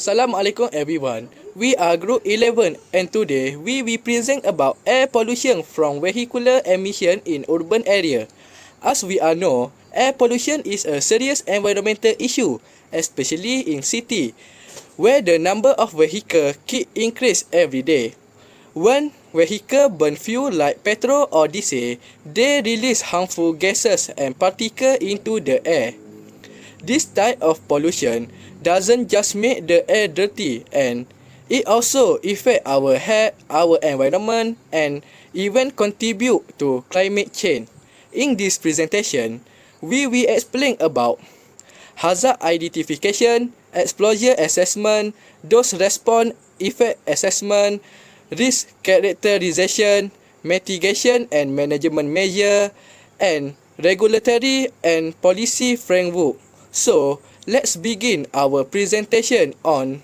Assalamualaikum everyone. We are Group 11 and today we will present about air pollution from vehicular emission in urban area. As we all know, air pollution is a serious environmental issue, especially in city, where the number of vehicles keep increase every day. When vehicles burn fuel like petrol or diesel, they release harmful gases and particles into the air. This type of pollution doesn't just make the air dirty, and it also affects our health, our environment, and even contribute to climate change. In this presentation, we will explain about hazard identification, exposure assessment, dose response, effect assessment, risk characterization, mitigation and management measure, and regulatory and policy framework. So, let's begin our presentation on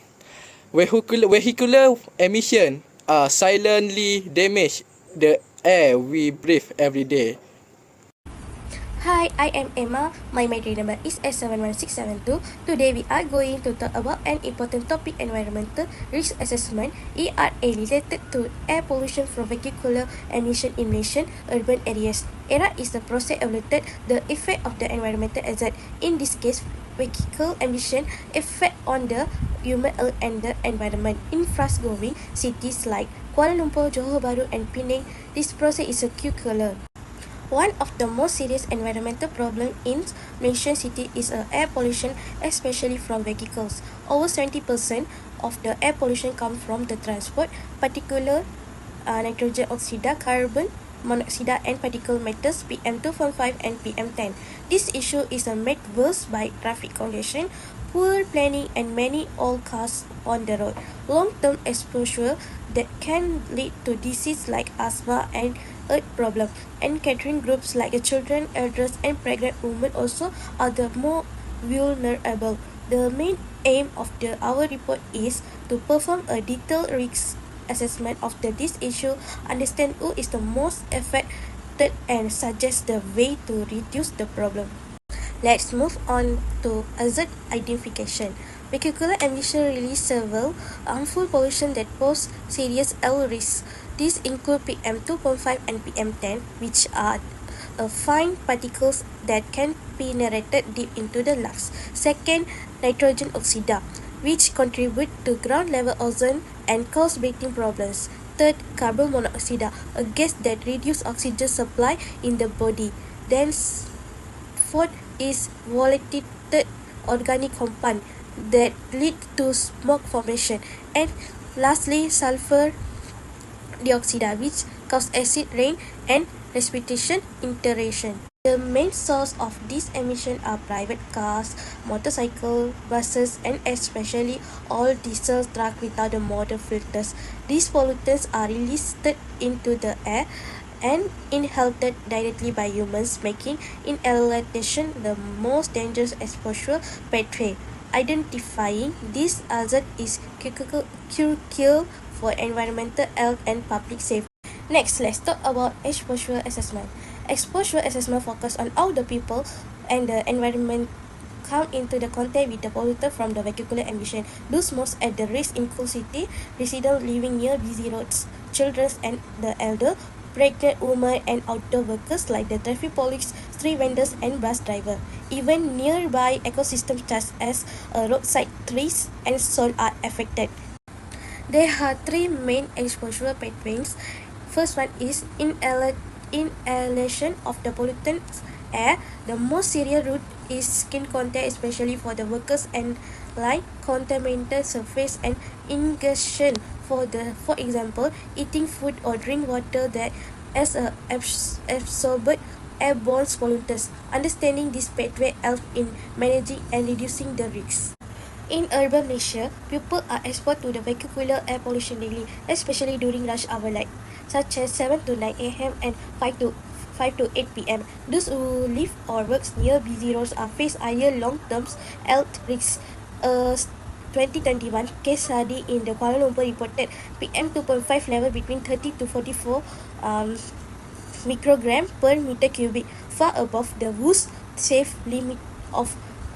vehicular emission silently damage the air we breathe every day. Hi, I am Emma. My metric number is S71672. Today we are going to talk about an important topic, environmental risk assessment (ERA) related to air pollution from vehicular emission in Malaysian urban areas. ERA is the process related the effect of the environmental hazard. In this case, vehicle emission effect on the human health and the environment. In fast-growing cities like Kuala Lumpur, Johor Bahru, and Penang, this process is a vehicular. One of the most serious environmental problems in Malaysian city is air pollution, especially from vehicles. Over 70% of the air pollution comes from the transport, particular nitrogen oxide, carbon monoxide, and particulate matters PM2.5 and PM10. This issue is made worse by traffic congestion, poor planning, and many old cars on the road. Long-term exposure that can lead to diseases like asthma and heart problems. And catering groups like children, elders, and pregnant women also are the more vulnerable. The main aim of our report is to perform a detailed risk assessment of this issue, understand who is the most affected, and suggest the way to reduce the problem. Let's move on to hazard identification. Vehicular emission release several harmful pollution that pose serious health risks. These include PM2.5 and PM10, which are fine particles that can penetrate deep into the lungs. Second, nitrogen oxide, which contribute to ground level ozone and cause breathing problems. Third, carbon monoxide, a gas that reduces oxygen supply in the body. Then, fourth is volatile organic compound that lead to smoke formation. And lastly, sulfur dioxide, which cause acid rain and respiration interaction. The main source of these emissions are private cars, motorcycles, buses, and especially all diesel trucks without the motor filters. These pollutants are released into the air and inhaled directly by humans, making inhalation the most dangerous exposure pathway. Identifying this hazard is crucial for environmental health and public safety. Next, let's talk about exposure assessment. Exposure assessment focuses on how the people and the environment come into the contact with the pollutant from the vehicular emission. Those most at the risk include city residents living near busy roads, children and the elder, pregnant women, and outdoor workers like the traffic police, street vendors, and bus driver. Even nearby ecosystems such as roadside trees and soil are affected. There are three main exposure pathways. First one is inhalation of the pollutants air. The most serious route is skin contact, especially for the workers, and like contaminated surface and ingestion for example, eating food or drink water that has absorbed airborne pollutants. Understanding this pathway helps in managing and reducing the risks. In urban Malaysia, people are exposed to the vehicular air pollution daily, especially during rush hour light, such as 7 to 9 a.m. and 5 to 8 p.m. Those who live or work near busy roads are face higher long-term health risks. 2021 case study in the Kuala Lumpur reported PM2.5 level between 30 to 44 microgram per meter cubic, far above the WHO's safe limit of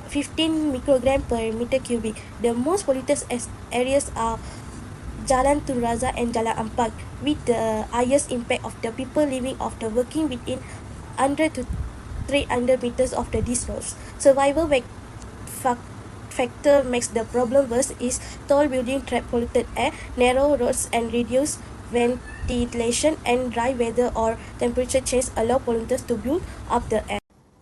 15 microgram per meter cubic. The most polluted areas are Jalan Tun Razak and Jalan Ampang, with the highest impact of the people living of the working within 100 to 300 meters of these roads. Survival factor makes the problem worse is tall building trap polluted air, narrow roads and reduced ventilation, and dry weather or temperature change allow pollutants to build up the air.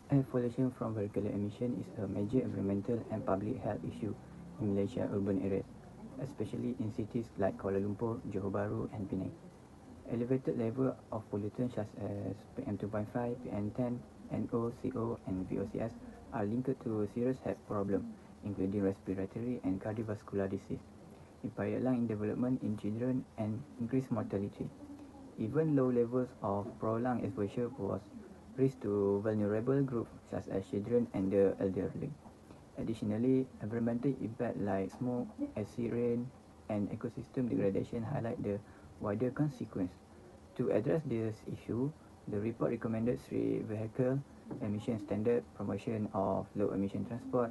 Air pollution from vehicular emission is a major environmental and public health issue in Malaysia urban areas, especially in cities like Kuala Lumpur, Johor Bahru and Penang. Elevated level of pollutants such as PM2.5, PM10, NOCO and VOCs are linked to serious health problems, including respiratory and cardiovascular disease, impaired lung development in children and increased mortality. Even low levels of prolonged exposure pose risk to vulnerable groups such as children and the elderly. Additionally, environmental impacts like smoke, acid rain, and ecosystem degradation highlight the wider consequence. To address this issue, the report recommended three vehicle emission standard, promotion of low emission transport,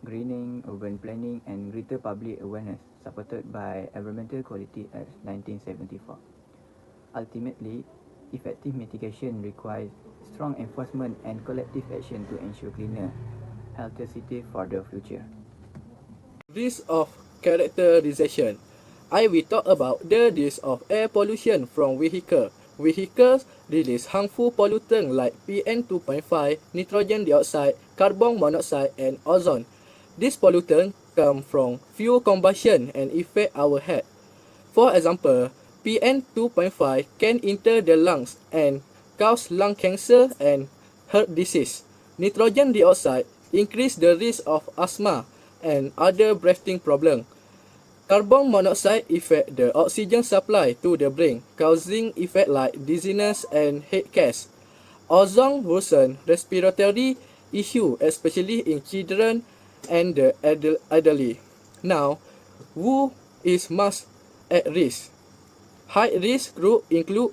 greening, urban planning, and greater public awareness, supported by Environmental Quality Act 1974. Ultimately, effective mitigation requires strong enforcement and collective action to ensure cleaner, healthier city for the future. Risk of characterization. I will talk about the risk of air pollution from vehicles. Vehicles release harmful pollutants like PM2.5, nitrogen dioxide, carbon monoxide, and ozone. These pollutants come from fuel combustion and affect our health. For example, PM2.5 can enter the lungs and cause lung cancer and heart disease. Nitrogen dioxide increase the risk of asthma and other breathing problems. Carbon monoxide affect the oxygen supply to the brain, causing effects like dizziness and headaches. Ozone worsen respiratory issue, especially in children and the elderly. Now, who is most at risk? High risk group include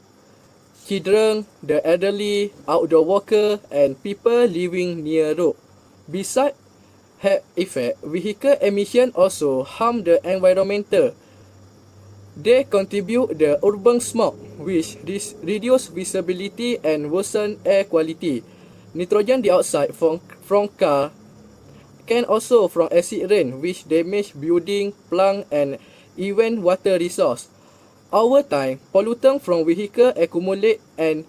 children, the elderly, outdoor worker, and people living near road. Besides health effect, vehicle emission also harm the environmental. They contribute the urban smoke, which reduce visibility and worsen air quality. Nitrogen dioxide from car can also from acid rain, which damage building, plant, and even water resource. Over time, pollutants from vehicles accumulate and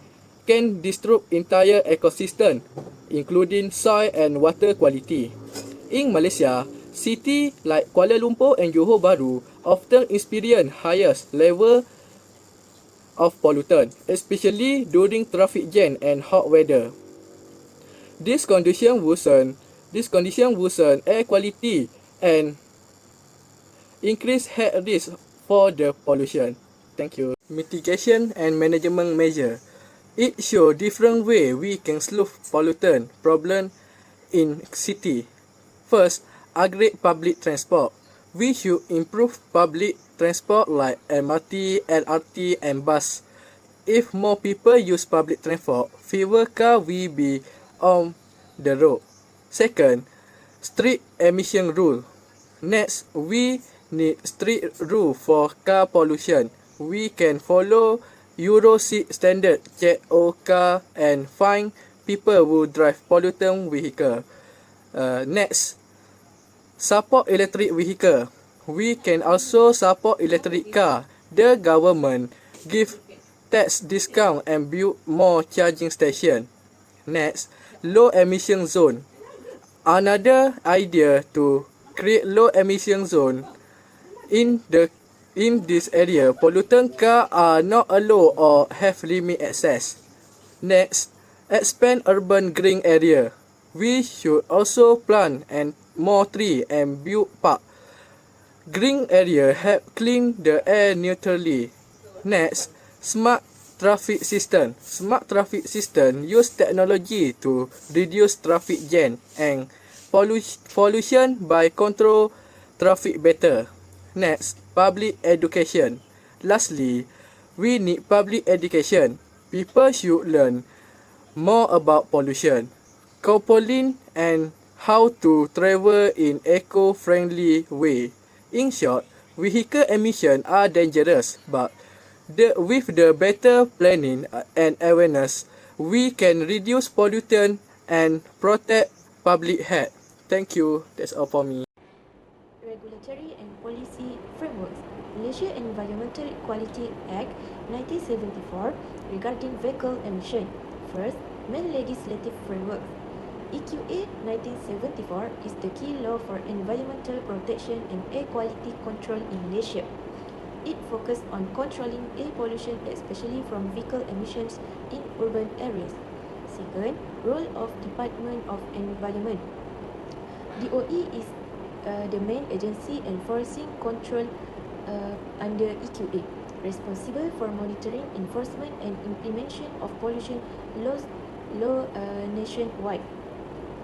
can disrupt entire ecosystem, including soil and water quality. In Malaysia, cities like Kuala Lumpur and Johor Bahru often experience highest level of pollutant, especially during traffic jam and hot weather. This condition worsen air quality and increase health risk for the pollution. Thank you. Mitigation and management measure. It shows different way we can solve pollutant problem in city. First, upgrade public transport. We should improve public transport like MRT, LRT, and bus. If more people use public transport, fewer cars will be on the road. Second, strict emission rule. Next, we need strict rule for car pollution. We can follow Euro 6 standard, check all car and fine people who drive pollutant vehicle. Next, support electric vehicle. We can also support electric car. The government give tax discount and build more charging station. Next, low emission zone. Another idea to create low emission zone in this area, pollutant cars are not allowed or have limit access. Next, expand urban green area. We should also plant and more tree and build park. Green area help clean the air neutrally. Next, smart traffic system. Smart traffic system use technology to reduce traffic jam and pollution by control traffic better. Next, public education. Lastly, we need public education. People should learn more about pollution, carpooling, and how to travel in eco-friendly way. In short, vehicle emission are dangerous, but with the better planning and awareness, we can reduce pollutant and protect public health. Thank you. That's all for me. Regulatory and policy frameworks. Malaysia Environmental Equality Act 1974 regarding vehicle emission. First, main legislative framework. EQA 1974 is the key law for environmental protection and air quality control in Malaysia. It focused on controlling air pollution, especially from vehicle emissions in urban areas. Second, role of Department of Environment. DOE is the main agency enforcing control under EQA, responsible for monitoring, enforcement, and implementation of pollution laws nationwide.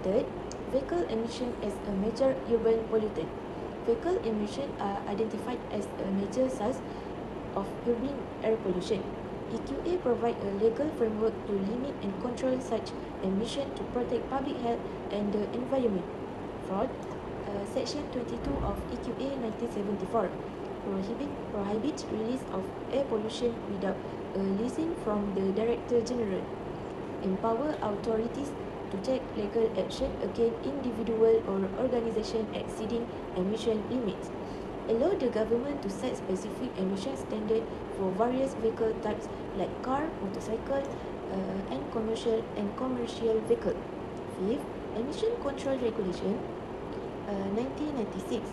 Third, vehicle emission as a major urban pollutant. Vehicle emission are identified as a major source of urban air pollution. EQA provide a legal framework to limit and control such emission to protect public health and the environment. Fourth, Section 22 of EQA 1974 prohibits release of air pollution without a license from the Director General. Empower authorities to take legal action against individual or organization exceeding emission limits. Allow the government to set specific emission standards for various vehicle types like car, motorcycle, and commercial vehicle. Fifth, emission control regulation 1996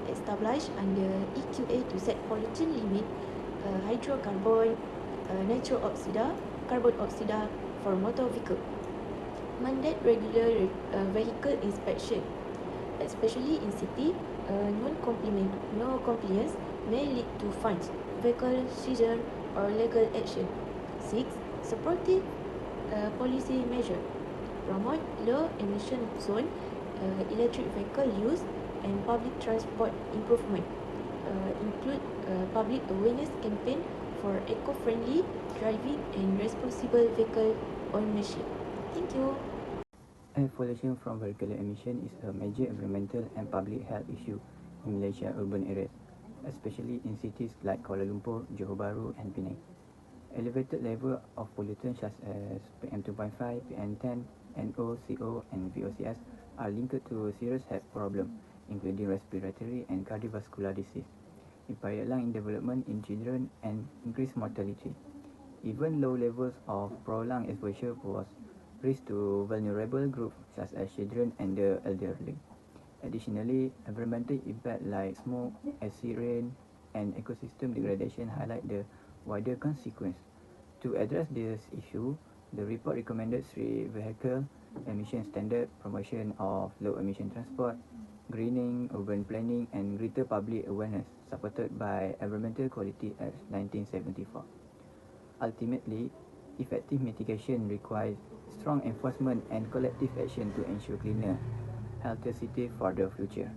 established under EQA to set pollutant limit, hydrocarbon, carbon oxide for motor vehicle. Mandate regular vehicle inspection, especially in city. Non-compliance may lead to fines, vehicle seizure, or legal action. 6. Supportive policy measure. Promote low emission zone, electric vehicle use, and public transport improvement. Include public awareness campaign for eco-friendly driving and responsible vehicle ownership. Thank you. Air pollution from vehicular emission is a major environmental and public health issue in Malaysia urban areas, especially in cities like Kuala Lumpur, Johor Bahru, and Penang. Elevated level of pollutants such as PM2.5, PM10, NOCO, and VOCs are linked to serious health problems, including respiratory and cardiovascular disease, impaired lung development in children, and increased mortality. Even low levels of prolonged exposure pose risk to vulnerable groups such as children and the elderly. Additionally, environmental impacts like smoke, acid rain, and ecosystem degradation highlight the wider consequence. To address this issue, the report recommended three vehicle emission standard, promotion of low emission transport, greening, urban planning, and greater public awareness, supported by Environmental Quality Act 1974. Ultimately, effective mitigation requires strong enforcement and collective action to ensure cleaner, healthier city for the future.